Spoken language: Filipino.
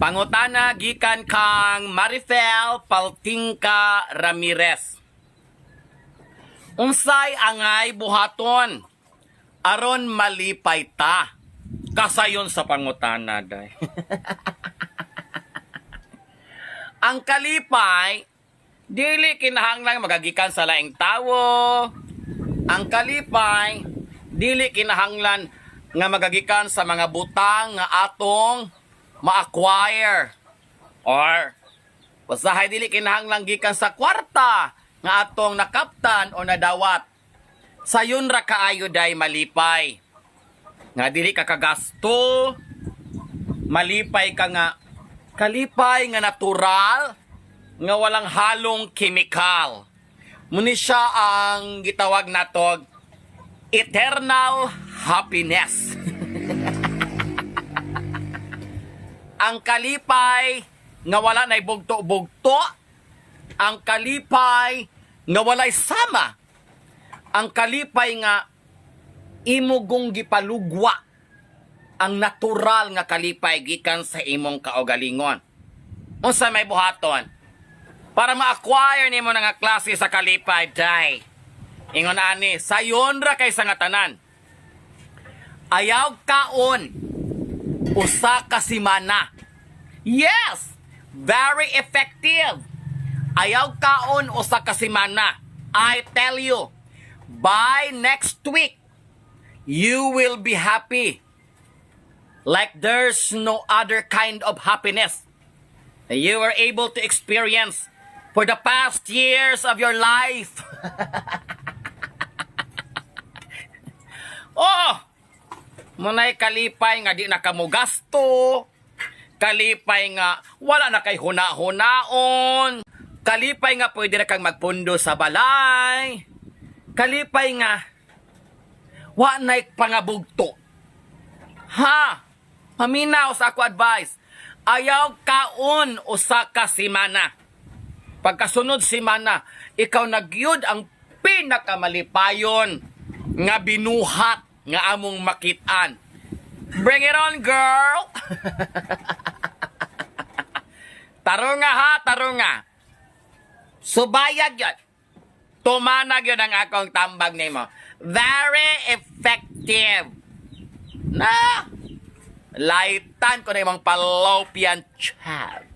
Pangutana gikan kang Marifel Paltingka Ramirez. Unsay angay buhaton aron malipay ta? Kasayon sa pangutana day. Ang kalipay dili kinahanglang magagikan sa laing tawo. Ang kalipay dili kinahanglan nga magagikan sa mga butang nga atong ma-acquire or usahay dili kinahanglang gikan sa kwarta nga atong nakaptan o nadawat. Sayon ra kaayo day malipay. Nga dili ka kagasto, malipay ka nga kalipay nga natural nga walang halong chemical. Muni siya ang gitawag natog eternal happiness. Ang kalipay nga wala nay bugto-bugto, ang kalipay nga walay sama, ang kalipay nga imugong gipalugwa, ang natural nga kalipay gikan sa imong kaugalingon. Unsa may buhaton para ma-acquire nimo nga klase sa kalipay day? Ingon ani, sayon ra kay sa nga tanan. Ayaw kaon usa ka semana. Yes, very effective. Ayaw kaon usa ka semana. I tell you, by next week, you will be happy. Like there's no other kind of happiness that you were able to experience for the past years of your life. Oh, munay kalipay nga di na kamo gasto, kalipay nga wala na kay huna-hunaon, kalipay nga pwede na kang magpundo sa balay, kalipay nga wa na'y pangabugto. Ha? Paminaw sa ako advice. Ayaw kaon usa ka semana. Pagkasunod semana, ikaw nagyud ang pinakamalipayon nga binuhat nga among makitaan. Bring it on, girl! Tarunga ha, tarunga. Subayag yun. Tumanag yun ang akong tambag nimo. Very effective. Na, laitan ko na yung fallopian tube.